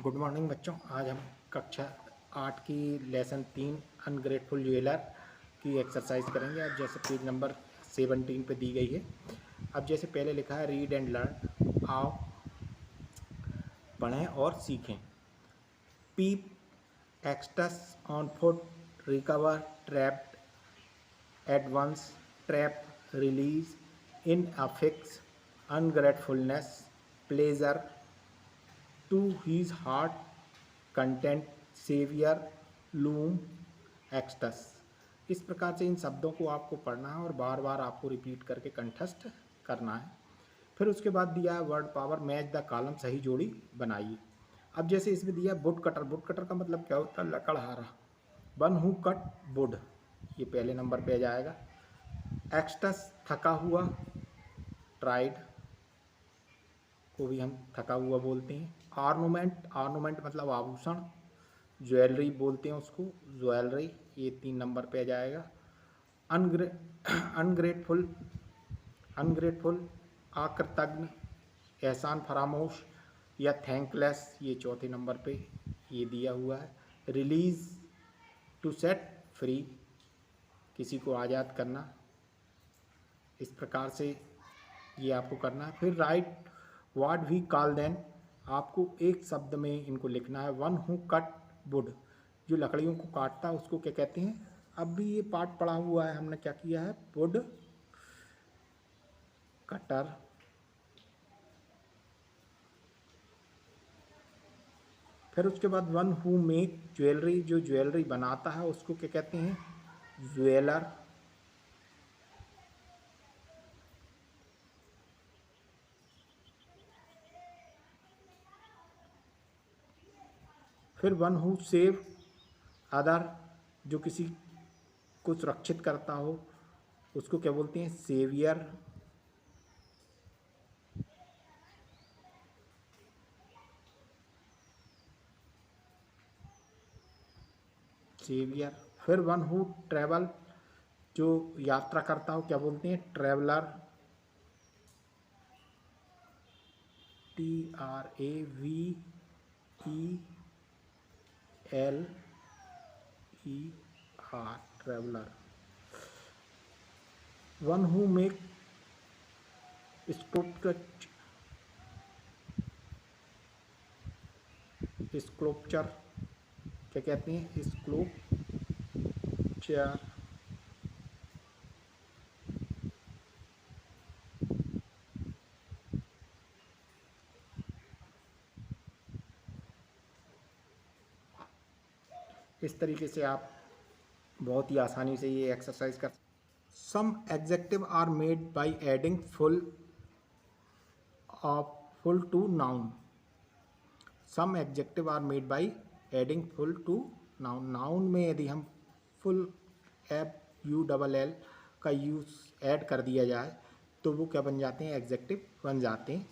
Good morning बच्चों। आज हम कक्षा 8 की लेसन 3 अनग्रेटफुल ज्वेलर की एक्सरसाइज करेंगे। अब जैसे पेज नंबर 17 पे दी गई है। अब जैसे पहले लिखा है रीड एंड लर्न, आओ पढ़ें और सीखें। Peep ecstasy on foot, recover trapped at once, trap release in affix ungratefulness pleasure to his heart content saviour loom ecstasy. इस प्रकार से इन शब्दों को आपको पढ़ना है और बार बार आपको रिपीट करके कंठस्थ करना है। फिर उसके बाद दिया है word power, match the column, सही जोड़ी बनाइए। अब जैसे इसमें दिया वुड कटर, वुड कटर का मतलब क्या होता है? लकड़हारा। वन हु कट वुड, ये पहले नंबर पे आ जाएगा। एक्सटस थका हुआ, ट्राइड को भी हम थका हुआ बोलते हैं। ऑर्नामेंट, ऑर्नामेंट मतलब आभूषण, ज्वेलरी बोलते हैं उसको, ज्वेलरी, ये 3 नंबर पे आ जाएगा। अनग्रेटफुल, अनग्रेटफुल अकृतज्ञ, एहसान फरामोश या थैंकलेस, ये चौथे नंबर पे ये दिया हुआ है। रिलीज, टू सेट फ्री, किसी को आज़ाद करना। इस प्रकार से ये आपको करना है। फिर write what we call then, आपको एक शब्द में इनको लिखना है। वन हु कट वुड, जो लकड़ियों को काटता है उसको क्या कहते हैं? अब भी ये पाठ पढ़ा हुआ है, हमने क्या किया है? Would cutter. फिर उसके बाद वन हु मेक ज्वेलरी, जो ज्वेलरी बनाता है उसको क्या कहते हैं? ज्वेलर। फिर वन हु सेव अदर, जो किसी को सुरक्षित करता हो उसको क्या बोलते हैं? सेवियर। सेवियर। फिर वन हु ट्रैवल, जो यात्रा करता हो क्या बोलते हैं? Traveller. TRAVELER, traveller. One who make sculpture, क्या कहते हैं? स्क्लोपचर। इस तरीके से आप बहुत ही आसानी से ये एक्सरसाइज कर। Some adjective are made by adding full to noun. Some adjective are made by adding full to noun. Noun में यदि हम फुल FULL का यूज ऐड कर दिया जाए तो वो क्या बन जाते हैं? एडजेक्टिव बन जाते हैं।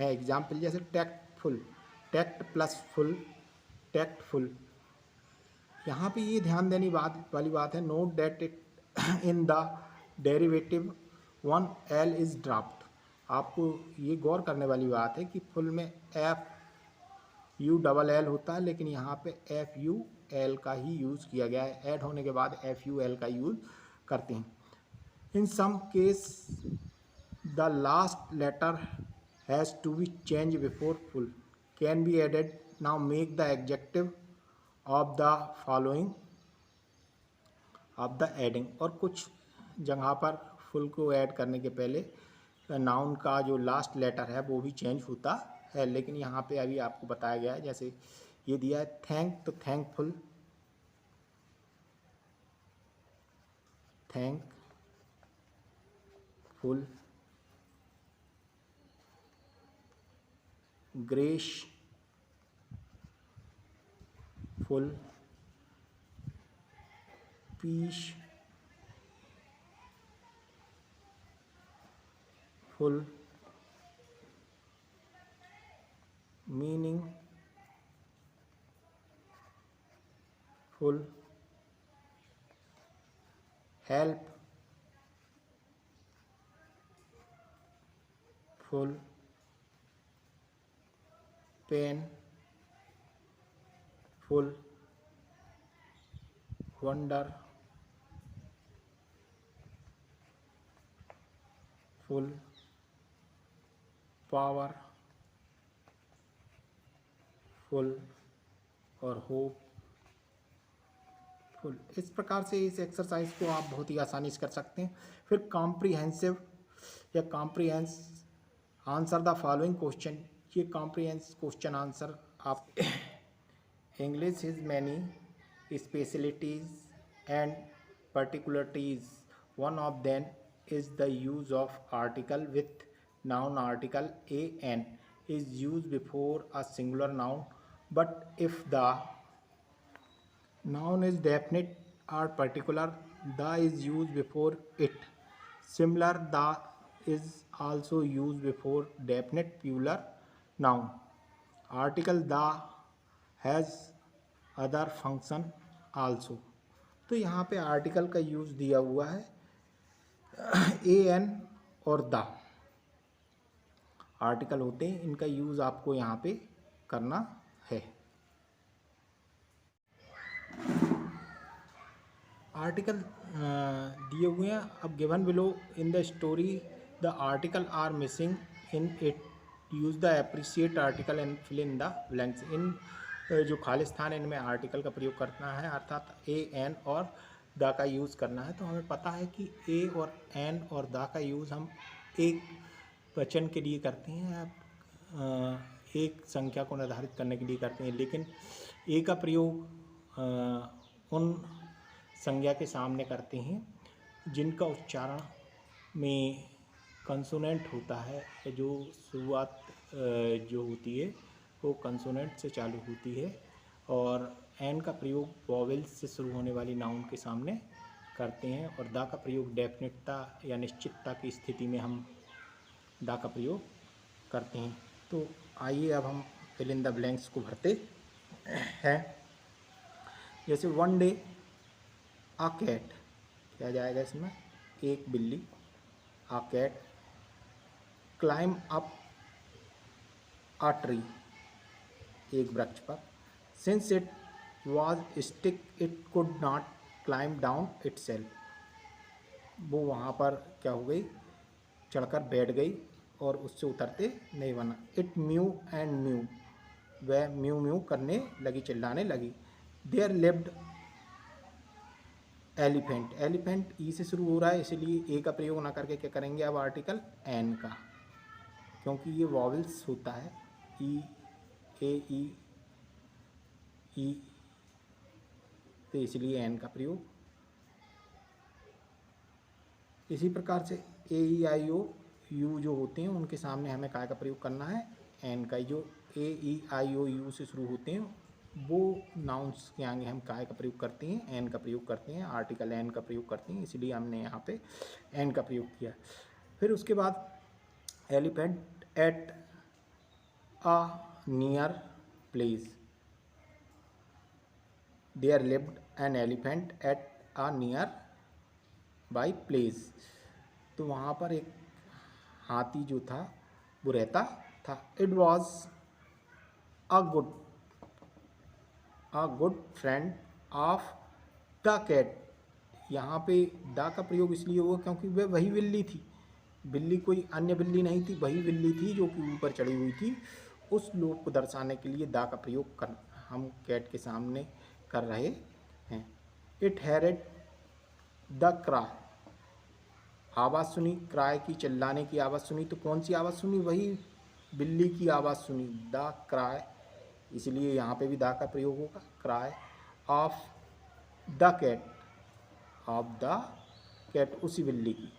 एग्जाम्पल जैसे tactful, tact plus full, tactful. यहाँ पे ये ध्यान देने वाली बात है, note that it in the derivative one L is dropped. आपको ये गौर करने वाली बात है कि फुल में FULL होता है, लेकिन यहाँ पे FUL का ही यूज़ किया गया है। ऐड होने के बाद FUL का यूज़ करते हैं। In some case the last letter has to be change before full can be added. Now make the adjective of the following of the adding. और कुछ जगह पर फुल को ऐड करने के पहले नाउन का जो लास्ट लेटर है वो भी चेंज होता है, लेकिन यहाँ पे अभी आपको बताया गया है। जैसे ये दिया है थैंक, तो thankful, thankful. Graceful, peaceful, meaningful, helpful, painful, full, wonder, full, power, full और होप फुल। इस प्रकार से इस एक्सरसाइज को आप बहुत ही आसानी से कर सकते हैं। फिर कॉम्प्रीहेंसिव या कॉम्प्रीहेंस आंसर द फॉलोइंग क्वेश्चन, ये कॉम्प्रीहेंस क्वेश्चन आंसर आप English is many specialities and particularities. One of them is the use of article with noun. Article an is used before a singular noun, but if the noun is definite or particular, the is used before it. Similar, the is also used before definite plural noun. Article the has other function also. तो यहाँ पे article का use दिया हुआ है A N और the article होते हैं, इनका यूज़ आपको यहाँ पे करना है। आर्टिकल दिए हुए हैं। अब given below in the story the article are missing in it, use the appreciate article and fill in the blanks. इन जो खाली स्थान है इनमें आर्टिकल का प्रयोग करना है, अर्थात ए एन और द का यूज़ करना है। तो हमें पता है कि ए और एन और द का यूज़ हम एक वचन के लिए करते हैं, एक संख्या को निर्धारित करने के लिए करते हैं, लेकिन ए का प्रयोग उन संज्ञा के सामने करते हैं जिनका उच्चारण में कंसोनेंट होता है, जो शुरुआत जो होती है वो कंसोनेंट से चालू होती है, और एन का प्रयोग वॉवेल्स से शुरू होने वाली नाउन के सामने करते हैं, और दा का प्रयोग डेफिनेटता या निश्चितता की स्थिति में हम दा का प्रयोग करते हैं। तो आइए अब हम फिल इन द ब्लैंक्स को भरते हैं। जैसे वन डे आ कैट, क्या जाएगा इसमें, एक बिल्ली, आ कैट क्लाइम अप आ ट्री, एक वृक्ष पर, since it was stick it could not climb down itself, वो वहाँ पर क्या हो गई, चढ़कर बैठ गई और उससे उतरते नहीं बना। इट म्यू एंड म्यू, वह म्यू म्यू करने लगी, चिल्लाने लगी। There lived elephant, elephant E से शुरू हो रहा है इसलिए ए का प्रयोग ना करके क्या करेंगे अब आर्टिकल एन का, क्योंकि ये वॉवेल्स होता है, ई ए ई, तो इसलिए एन का प्रयोग। इसी प्रकार से ए ई आई ओ यू जो होते हैं उनके सामने हमें काय का प्रयोग करना है, एन का। जो ए ई आई ओ यू से शुरू होते हैं वो नाउन्स के आगे हम काय का प्रयोग करते हैं, एन का प्रयोग करते हैं, आर्टिकल एन का प्रयोग करते हैं, इसलिए हमने यहाँ पे एन का प्रयोग किया। फिर उसके बाद elephant at a near place, there lived an elephant at a near by place, तो वहाँ पर एक हाथी जो था वो रहता था। It was a good friend of the cat, यहाँ पे द का प्रयोग इसलिए हुआ क्योंकि वह वही बिल्ली थी, बिल्ली कोई अन्य बिल्ली नहीं थी, वही बिल्ली थी जो कि ऊपर चढ़ी हुई थी। उस लोग को दर्शाने के लिए द का प्रयोग कर हम कैट के सामने कर रहे हैं। इट हैरेड द क्राई, आवाज़ सुनी, क्राई की, चिल्लाने की आवाज़ सुनी, तो कौन सी आवाज़ सुनी, वही बिल्ली की आवाज़ सुनी, द क्राई, इसलिए यहाँ पे भी द का प्रयोग होगा। Cry of the cat, of the cat, उसी बिल्ली की।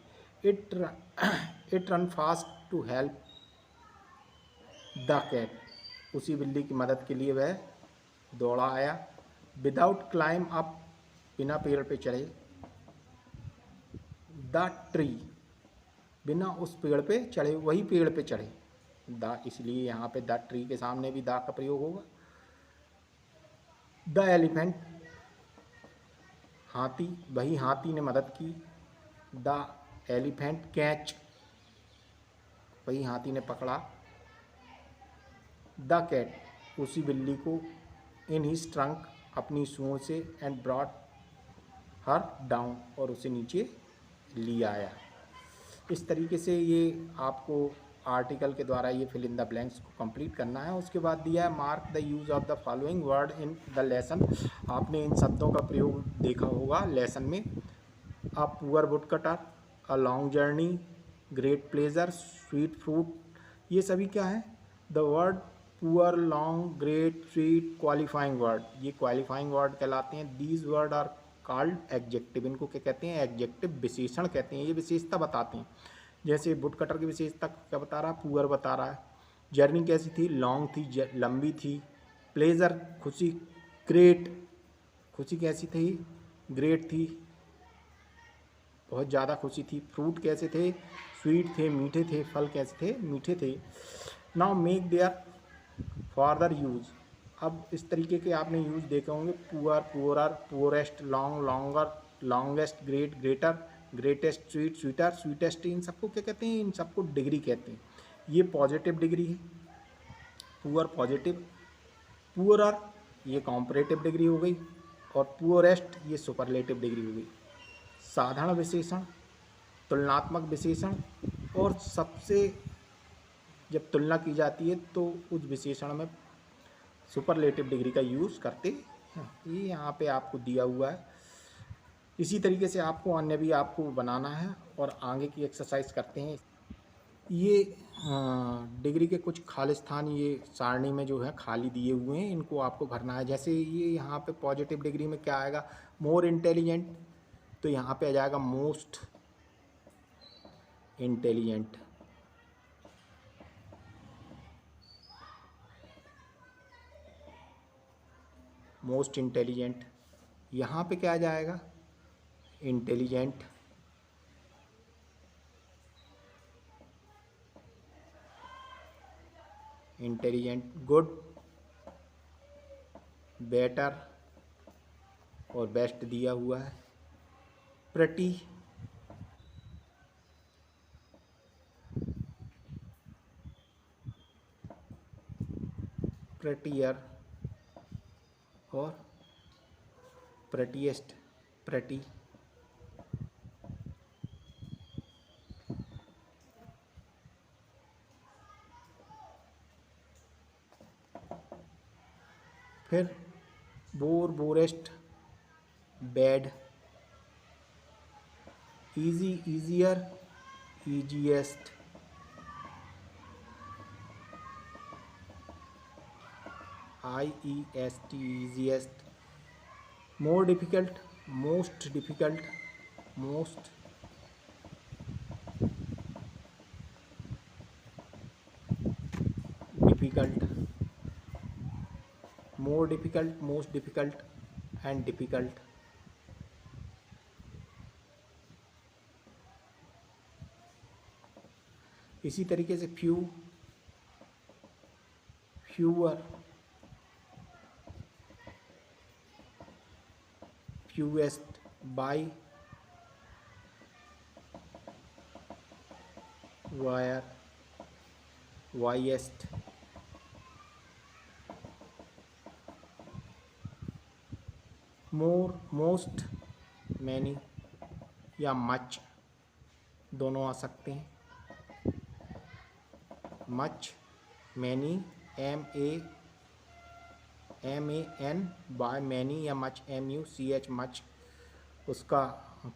It run fast to help the cat, उसी बिल्ली की मदद के लिए वह दौड़ा आया। विदाउट क्लाइम अप, बिना पेड़ पे चढ़े। द ट्री, बिना उस पेड़ पे चढ़े, वही पेड़ पे चढ़े, द, इसलिए यहाँ पे द ट्री के सामने भी द का प्रयोग होगा। द एलिफेंट, हाथी, वही हाथी ने मदद की। द एलिफेंट कैच, वही हाथी ने पकड़ा। द कैट, उसी बिल्ली को इन हिज ट्रंक, अपनी सूंड से, एंड ब्रॉट हर डाउन, और उसे नीचे ले आया। इस तरीके से ये आपको आर्टिकल के द्वारा ये फिल इन द ब्लैंक्स को कंप्लीट करना है। उसके बाद दिया है mark the use of the following word in the lesson. आपने इन शब्दों का प्रयोग देखा होगा लेसन में। A poor wood cutter, a long journey, great pleasure, sweet fruit, ये सभी क्या है? The word poor, long, great, sweet qualifying word, ये क्वालिफाइंग वर्ड कहलाते हैं। These word are called adjective, इनको क्या कहते हैं? एडजेक्टिव, विशेषण कहते हैं। ये विशेषता बताते हैं। जैसे वुड कटर की विशेषता क्या बता रहा है? पुअर बता रहा है। जर्नी कैसी थी? लॉन्ग थी, लंबी थी। प्लेजर, खुशी। ग्रेट, खुशी कैसी थी? ग्रेट थी, बहुत ज़्यादा खुशी थी। फ्रूट कैसे थे? स्वीट थे, मीठे थे। फल कैसे थे? मीठे थे। Now make their further use. अब इस तरीके के आपने यूज़ देखे होंगे। Poor, poorer, poorest, long, longer, longest, great, greater, greatest, sweet, sweeter, sweetest. इन सबको क्या कहते हैं? इन सबको डिग्री कहते हैं। ये पॉजिटिव डिग्री है, पुअर पॉजिटिव, पुअरर ये कॉम्परेटिव डिग्री हो गई, और पुअरेस्ट ये सुपरलेटिव डिग्री हो गई। साधारण विशेषण, तुलनात्मक विशेषण, और सबसे जब तुलना की जाती है तो उस विशेषण में सुपरलेटिव डिग्री का यूज़ करते हैं। ये यहाँ पे आपको दिया हुआ है। इसी तरीके से आपको अन्य भी आपको बनाना है, और आगे की एक्सरसाइज करते हैं। ये डिग्री के कुछ खाली स्थान ये सारणी में जो है खाली दिए हुए हैं, इनको आपको भरना है। जैसे ये यहाँ पे पॉजिटिव डिग्री में क्या आएगा? मोर इंटेलिजेंट, तो यहाँ पे आ जाएगा मोस्ट इंटेलिजेंट। मोस्ट इंटेलिजेंट, यहाँ पे क्या आ जाएगा? इंटेलिजेंट। इंटेलिजेंट, गुड, बेटर और बेस्ट दिया हुआ है। प्रेटी, प्रेटियर और प्रेटीएस्ट, प्रेटी। फिर bore, borest, bad, easy, easier, easiest, IEST, easiest. More difficult, most difficult, most difficult, more difficult, most difficult and difficult. इसी तरीके से फ्यू, फ्यूअर, फ्यूएस्ट, बाई, वायर, वाइएस्ट। मोर, मोस्ट, मैनी या मच दोनों आ सकते हैं। Much, many, MAN, Y, many या मच, MUCH, मच। उसका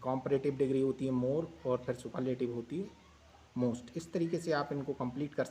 कॉम्परेटिव डिग्री होती है मोर, और फिर सुपरलेटिव होती है मोस्ट। इस तरीके से आप इनको कंप्लीट कर सकते हैं।